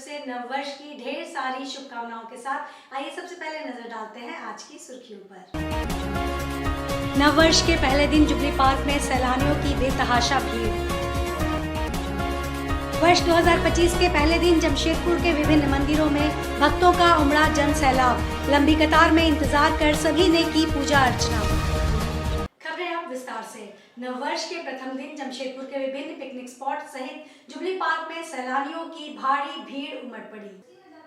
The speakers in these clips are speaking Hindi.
से नववर्ष की ढेर सारी शुभकामनाओं के साथ आइए सबसे पहले नजर डालते हैं आज की सुर्खियों पर। नववर्ष के पहले दिन जुबली पार्क में सैलानियों की बेतहाशा भीड़। वर्ष 2025 के पहले दिन जमशेदपुर के विभिन्न मंदिरों में भक्तों का उमड़ा जन सैलाब। लंबी कतार में इंतजार कर सभी ने की पूजा अर्चना। खबरें अब विस्तार से। नववर्ष के प्रथम दिन जमशेदपुर के विभिन्न पिकनिक स्पॉट सहित जुबली पार्क में सैलानियों की भारी भीड़ उमड़ पड़ी।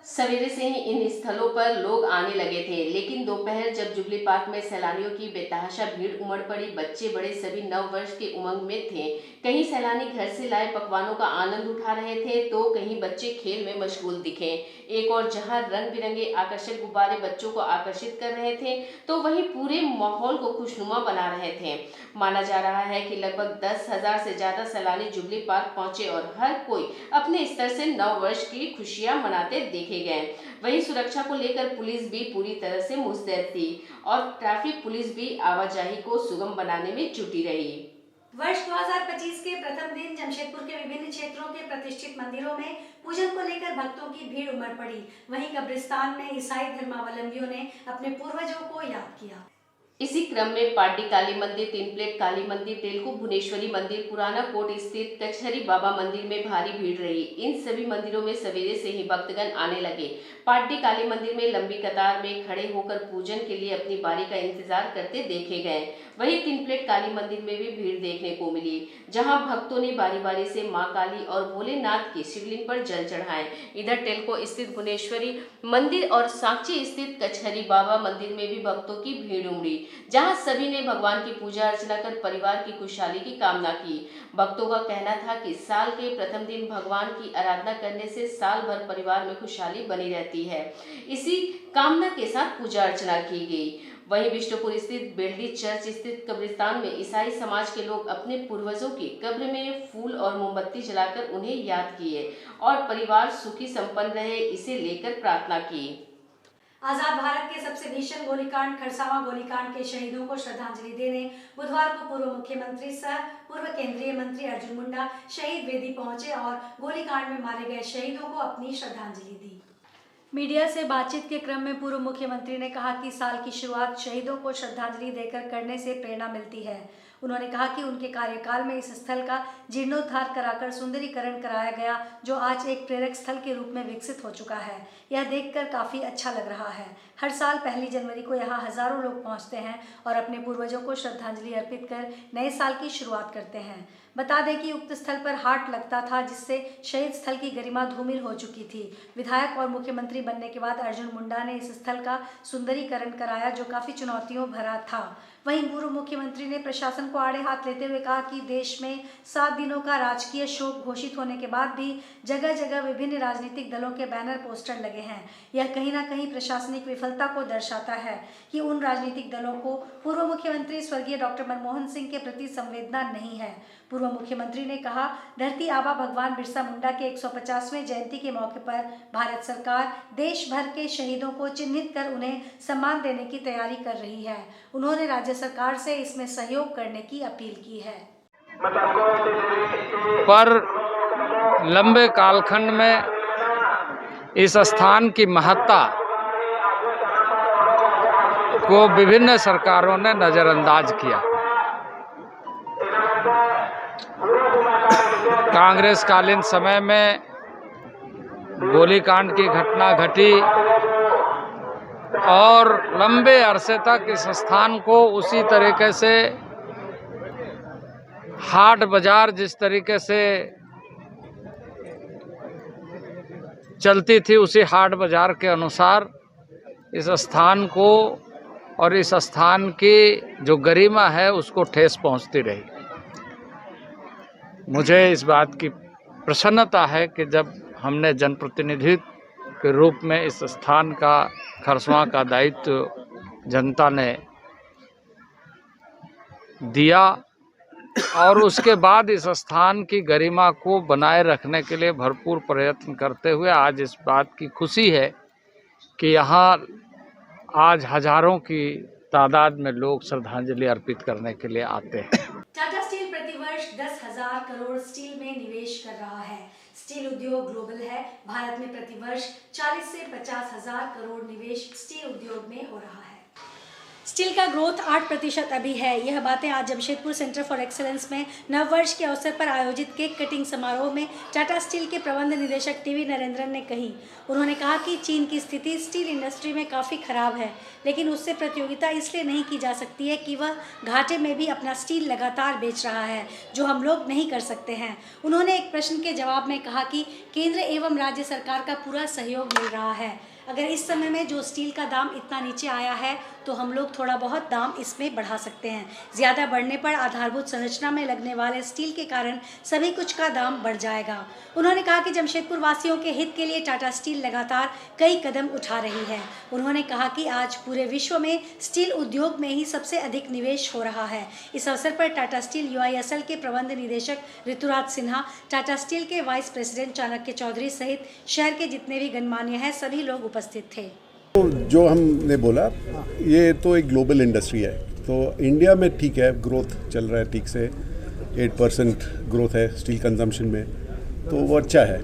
सवेरे से ही इन स्थलों पर लोग आने लगे थे, लेकिन दोपहर जब जुबली पार्क में सैलानियों की बेतहाशा भीड़ उमड़ पड़ी, बच्चे बड़े सभी नववर्ष के उमंग में थे। कहीं सैलानी घर से लाए पकवानों का आनंद उठा रहे थे तो कहीं बच्चे खेल में मशगूल दिखे। एक और जहां रंग बिरंगे आकर्षक गुब्बारे बच्चों को आकर्षित कर रहे थे तो वहीं पूरे माहौल को खुशनुमा बना रहे थे। माना जा रहा है कि लगभग 10,000 से ज्यादा सैलानी जुबली पार्क पहुंचे और हर कोई अपने स्तर से नववर्ष की खुशियां मनाते देखे गए। वहीं सुरक्षा को लेकर पुलिस भी पूरी तरह से मुस्तैद थी और ट्रैफिक पुलिस भी आवाजाही को सुगम बनाने में जुटी रही। वर्ष 2025 के प्रथम दिन जमशेदपुर के विभिन्न क्षेत्रों के प्रतिष्ठित मंदिरों में पूजन को लेकर भक्तों की भीड़ उमड़ पड़ी। वहीं कब्रिस्तान में ईसाई धर्मावलंबियों ने अपने पूर्वजों को याद किया। इसी क्रम में पाड्डी काली मंदिर, तीन प्लेट काली मंदिर, तेलुगु भुवनेश्वरी मंदिर, पुराना कोट स्थित कचहरी बाबा मंदिर में भारी भीड़ रही। इन सभी मंदिरों में सवेरे से ही भक्तगण आने लगे। पाड्डी काली मंदिर में लंबी कतार में खड़े होकर पूजन के लिए अपनी बारी का इंतजार करते देखे गए। वहीं तीन प्लेट काली मंदिर में भी भीड़ देखने को मिली, जहां भक्तों ने बारी बारी से मां काली और भोलेनाथ की शिवलिंग पर जल चढ़ाए। इधर टेलको स्थित भुवनेश्वरी मंदिर और साक्षी स्थित कचहरी बाबा मंदिर में भी भक्तों की भीड़ उमड़ी, जहां सभी ने भगवान की पूजा अर्चना कर परिवार की खुशहाली की कामना की। भक्तों का कहना था कि साल के प्रथम दिन भगवान की आराधना करने से साल भर परिवार में खुशहाली बनी रहती है। इसी कामना के साथ पूजा अर्चना की गई। वहीं विष्णुपुर स्थित बेल्डी चर्च स्थित कब्रिस्तान में ईसाई समाज के लोग अपने पूर्वजों की कब्र में फूल और मोमबत्ती जलाकर उन्हें याद किए और परिवार सुखी संपन्न रहे इसे लेकर प्रार्थना की। आजाद भारत के सबसे भीषण गोलीकांड खरसावां गोलीकांड के शहीदों को श्रद्धांजलि देने बुधवार को पूर्व मुख्यमंत्री सह पूर्व केंद्रीय मंत्री अर्जुन मुंडा शहीद वेदी पहुंचे और गोलीकांड में मारे गए शहीदों को अपनी श्रद्धांजलि दी। मीडिया से बातचीत के क्रम में पूर्व मुख्यमंत्री ने कहा कि साल की शुरुआत शहीदों को श्रद्धांजलि देकर करने से प्रेरणा मिलती है। उन्होंने कहा कि उनके कार्यकाल में इस स्थल का जीर्णोद्धार कराकर सुंदरीकरण कराया गया, जो आज एक प्रेरक स्थल के रूप में विकसित हो चुका है। यह देखकर काफ़ी अच्छा लग रहा है। हर साल 1 जनवरी को यहाँ हजारों लोग पहुँचते हैं और अपने पूर्वजों को श्रद्धांजलि अर्पित कर नए साल की शुरुआत करते हैं। बता दें कि उक्त स्थल पर हाट लगता था, जिससे शहीद स्थल की गरिमा धूमिल हो चुकी थी। विधायक और मुख्यमंत्री बनने के बाद अर्जुन मुंडा ने इस स्थल का सुंदरीकरण कराया, जो काफ़ी चुनौतियों भरा था। वहीं पूर्व मुख्यमंत्री ने प्रशासन को आड़े हाथ लेते हुए कहा कि देश में 7 दिनों का राजकीय शोक घोषित होने के बाद भी जगह जगह विभिन्न राजनीतिक दलों के बैनर पोस्टर लगे हैं। यह कहीं ना कहीं प्रशासनिक विफलता को दर्शाता है कि उन राजनीतिक दलों को पूर्व मुख्यमंत्री स्वर्गीय डॉक्टर मनमोहन सिंह के प्रति संवेदना नहीं है। पूर्व मुख्यमंत्री ने कहा, धरती आबा भगवान बिरसा मुंडा के 150वें जयंती के मौके पर भारत सरकार देश भर के शहीदों को चिन्हित कर उन्हें सम्मान देने की तैयारी कर रही है। उन्होंने राज्य सरकार से इसमें सहयोग करने की अपील की है। पर लंबे कालखंड में इस स्थान की महत्ता को विभिन्न सरकारों ने नजरअंदाज किया। कांग्रेस कालीन समय में गोलीकांड की घटना घटी और लंबे अरसे तक इस स्थान को उसी तरीके से हाट बाजार जिस तरीके से चलती थी, उसी हाट बाजार के अनुसार इस स्थान को और इस स्थान की जो गरिमा है उसको ठेस पहुंचती रही। मुझे इस बात की प्रसन्नता है कि जब हमने जनप्रतिनिधित्व के रूप में इस स्थान का खरसवां का दायित्व जनता ने दिया और उसके बाद इस स्थान की गरिमा को बनाए रखने के लिए भरपूर प्रयत्न करते हुए आज इस बात की खुशी है कि यहाँ आज हजारों की तादाद में लोग श्रद्धांजलि अर्पित करने के लिए आते हैं। टाटा स्टील प्रतिवर्ष 10,000 करोड़ स्टील में निवेश कर रहा है। स्टील उद्योग ग्लोबल है। भारत में प्रतिवर्ष 40 से 50,000 करोड़ निवेश स्टील उद्योग में हो रहा है। स्टील का ग्रोथ 8% अभी है। यह बातें आज जमशेदपुर सेंटर फॉर एक्सीलेंस में नववर्ष के अवसर पर आयोजित केक कटिंग समारोह में टाटा स्टील के प्रबंध निदेशक टीवी नरेंद्रन ने कही। उन्होंने कहा कि चीन की स्थिति स्टील इंडस्ट्री में काफ़ी खराब है, लेकिन उससे प्रतियोगिता इसलिए नहीं की जा सकती है कि वह घाटे में भी अपना स्टील लगातार बेच रहा है, जो हम लोग नहीं कर सकते हैं। उन्होंने एक प्रश्न के जवाब में कहा कि केंद्र एवं राज्य सरकार का पूरा सहयोग मिल रहा है। अगर इस समय में जो स्टील का दाम इतना नीचे आया है तो हम लोग थोड़ा बहुत दाम इसमें बढ़ा सकते हैं। ज़्यादा बढ़ने पर आधारभूत संरचना में लगने वाले स्टील के कारण सभी कुछ का दाम बढ़ जाएगा। उन्होंने कहा कि जमशेदपुर वासियों के हित के लिए टाटा स्टील लगातार कई कदम उठा रही है। उन्होंने कहा कि आज पूरे विश्व में स्टील उद्योग में ही सबसे अधिक निवेश हो रहा है। इस अवसर पर टाटा स्टील UISL के प्रबंध निदेशक ऋतुराज सिन्हा, टाटा स्टील के वाइस प्रेसिडेंट चाणक्य चौधरी सहित शहर के जितने भी गणमान्य हैं सभी लोग उपस्थित थे। तो जो हमने बोला, ये तो एक ग्लोबल इंडस्ट्री है, तो इंडिया में ठीक है, ग्रोथ चल रहा है ठीक से, 8% ग्रोथ है स्टील कंजम्पशन में, तो वो अच्छा है।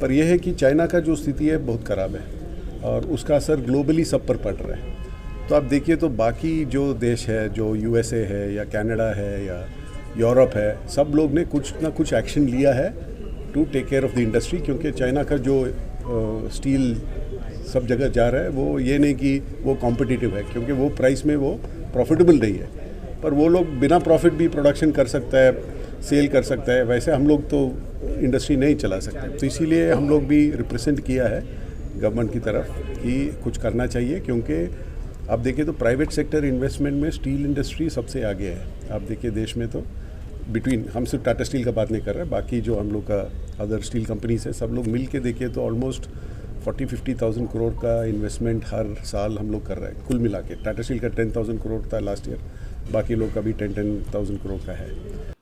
पर यह है कि चाइना का जो स्थिति है बहुत ख़राब है और उसका असर ग्लोबली सब पर पड़ रहा है। तो आप देखिए तो बाकी जो देश है, जो USA है या कनाडा है या यूरोप है, सब लोग ने कुछ ना कुछ एक्शन लिया है to take care of the industry, क्योंकि चाइना का जो स्टील सब जगह जा रहा है वो ये नहीं कि वो कॉम्पिटिटिव है, क्योंकि वो प्राइस में वो प्रॉफिटेबल नहीं है, पर वो लोग बिना प्रॉफिट भी प्रोडक्शन कर सकता है, सेल कर सकता है। वैसे हम लोग तो इंडस्ट्री नहीं चला सकते, तो इसीलिए हम लोग भी रिप्रेजेंट किया है गवर्नमेंट की तरफ कि कुछ करना चाहिए, क्योंकि आप देखिए तो प्राइवेट सेक्टर इन्वेस्टमेंट में स्टील इंडस्ट्री सबसे आगे है। आप देखिए देश में तो बिटवीन, हम सिर्फ टाटा स्टील का बात नहीं कर रहे, बाकी जो हम लोग का अदर स्टील कंपनीज है, सब लोग मिल के देखिए तो ऑलमोस्ट 40-50,000 करोड़ का इन्वेस्टमेंट हर साल हम लोग कर रहे हैं कुल मिला के। टाटा स्टील का 10,000 करोड़ था लास्ट ईयर, बाकी लोग का भी 10,000 करोड़ का है।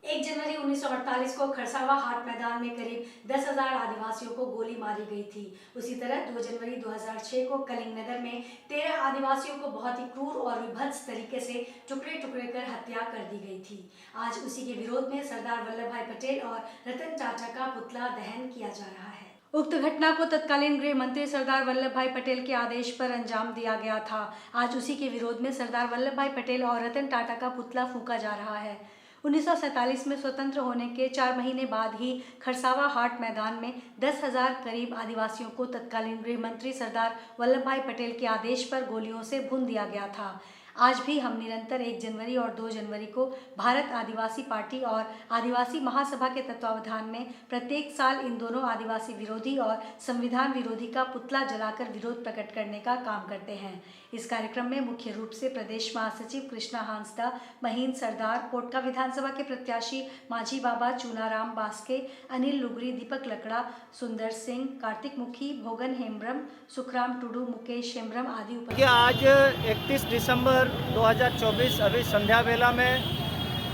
1 जनवरी 1948 को खरसावा हाट मैदान में करीब 10,000 आदिवासियों को गोली मारी गई थी। उसी तरह 2 जनवरी 2006 को कलिंगनगर में 13 आदिवासियों को बहुत ही क्रूर और विभत्स तरीके से टुकड़े टुकड़े कर हत्या कर दी गई थी। आज उसी के विरोध में सरदार वल्लभ भाई पटेल और रतन टाटा का पुतला दहन किया जा रहा है। उक्त घटना को तत्कालीन गृह मंत्री सरदार वल्लभ भाई पटेल के आदेश पर अंजाम दिया गया था। आज उसी के विरोध में सरदार वल्लभ भाई पटेल और रतन टाटा का पुतला फूंका जा रहा है। 1947 में स्वतंत्र होने के 4 महीने बाद ही खरसावा हाट मैदान में 10,000 करीब आदिवासियों को तत्कालीन गृह मंत्री सरदार वल्लभ भाई पटेल के आदेश पर गोलियों से भून दिया गया था। आज भी हम निरंतर 1 जनवरी और 2 जनवरी को भारत आदिवासी पार्टी और आदिवासी महासभा के तत्वावधान में प्रत्येक साल इन दोनों आदिवासी विरोधी और संविधान विरोधी का पुतला जलाकर विरोध प्रकट करने का काम करते हैं। इस कार्यक्रम में मुख्य रूप से प्रदेश महासचिव कृष्णा हांसदा, महीन सरदार, पोटका विधानसभा के प्रत्याशी माझी बाबा, चूनाराम बास्के, अनिल लुगरी, दीपक लकड़ा, सुंदर सिंह, कार्तिक मुखी, भोगन हेम्ब्रम, सुखराम टुडू, मुकेश हेम्ब्रम आदि उपस्थित। आज 31 दिसंबर 2024 अभी संध्या बेला में,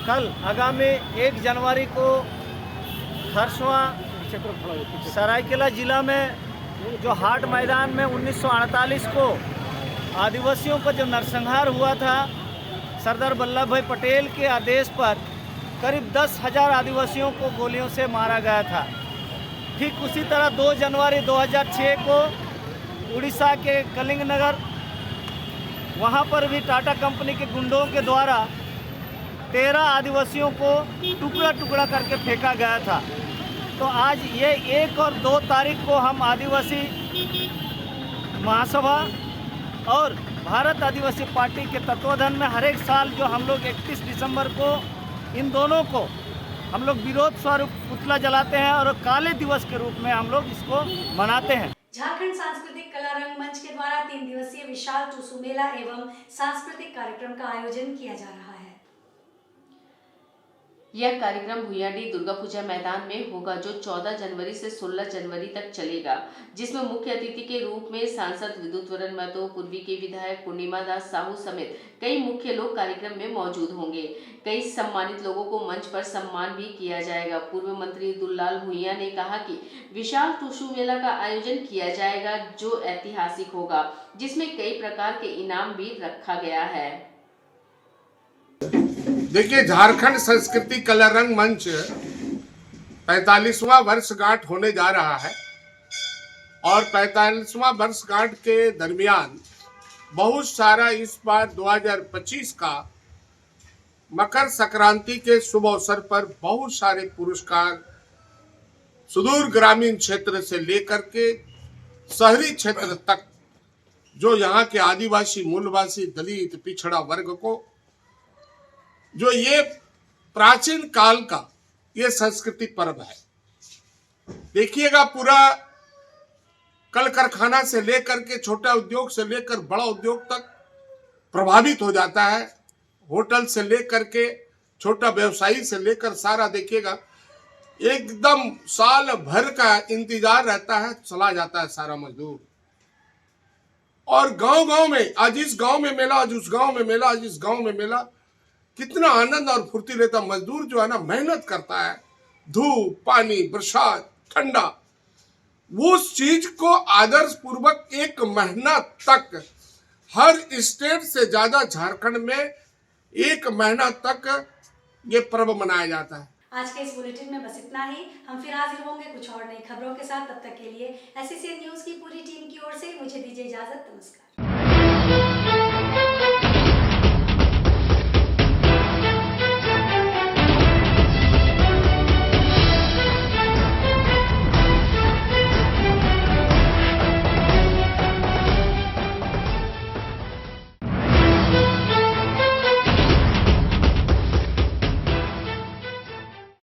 कल आगामी 1 जनवरी को खरसवा सरायकेला जिला में जो हाट मैदान में 1948 को आदिवासियों का जो नरसंहार हुआ था, सरदार वल्लभ भाई पटेल के आदेश पर करीब 10,000 आदिवासियों को गोलियों से मारा गया था। ठीक उसी तरह 2 जनवरी 2006 को उड़ीसा के कलिंगनगर, वहाँ पर भी टाटा कंपनी के गुंडों के द्वारा 13 आदिवासियों को टुकड़ा टुकड़ा करके फेंका गया था। तो आज ये 1 और 2 तारीख को हम आदिवासी महासभा और भारत आदिवासी पार्टी के तत्वावधान में हर एक साल जो हम लोग 31 दिसंबर को इन दोनों को हम लोग विरोध स्वरूप पुतला जलाते हैं और काले दिवस के रूप में हम लोग इसको मनाते हैं। झारखंड सांस्कृतिक कला रंगमंच के द्वारा 3 दिवसीय विशाल टुसु मेला एवं सांस्कृतिक कार्यक्रम का आयोजन किया जा रहा है। यह कार्यक्रम भुइयाडी दुर्गा पूजा मैदान में होगा, जो 14 जनवरी से 16 जनवरी तक चलेगा, जिसमें मुख्य अतिथि के रूप में सांसद विद्युतवरण महतो, पूर्वी के विधायक पूर्णिमा दास साहू समेत कई मुख्य लोग कार्यक्रम में मौजूद होंगे। कई सम्मानित लोगों को मंच पर सम्मान भी किया जाएगा। पूर्व मंत्री दुल्लाल भुइया ने कहा कि विशाल टुसु मेला का आयोजन किया जाएगा, जो ऐतिहासिक होगा, जिसमें कई प्रकार के इनाम भी रखा गया है। देखिए, झारखंड संस्कृति कला रंग मंच 45वां वर्षगांठ होने जा रहा है और 45वां वर्षगांठ के दरमियान बहुत सारा इस बार 2025 का मकर संक्रांति के शुभ अवसर पर बहुत सारे पुरस्कार सुदूर ग्रामीण क्षेत्र से लेकर के शहरी क्षेत्र तक जो यहाँ के आदिवासी, मूलवासी, दलित, पिछड़ा वर्ग को जो ये प्राचीन काल का ये संस्कृति पर्व है। देखिएगा, पूरा कल कारखाना से लेकर के छोटा उद्योग से लेकर बड़ा उद्योग तक प्रभावित हो जाता है। होटल से लेकर के छोटा व्यवसायी से लेकर सारा देखिएगा, एकदम साल भर का इंतजार रहता है, चला जाता है सारा मजदूर। और गांव गांव में आज इस गांव में मेला, आज उस गांव में मेला, आज इस गांव में मेला, कितना आनंद और फुर्ती लेता मजदूर जो है ना, मेहनत करता है, धूप, पानी, बरसात, ठंडा, वो चीज को आदर्श पूर्वक 1 महीना तक हर स्टेट से ज्यादा झारखंड में 1 महीना तक ये पर्व मनाया जाता है। आज के इस बुलेटिन में बस इतना ही। हम फिर हाजिर होंगे कुछ और नई खबरों के साथ। तब तक के लिए SCCN न्यूज की पूरी टीम की ओर से मुझे दीजिए इजाजत। नमस्कार।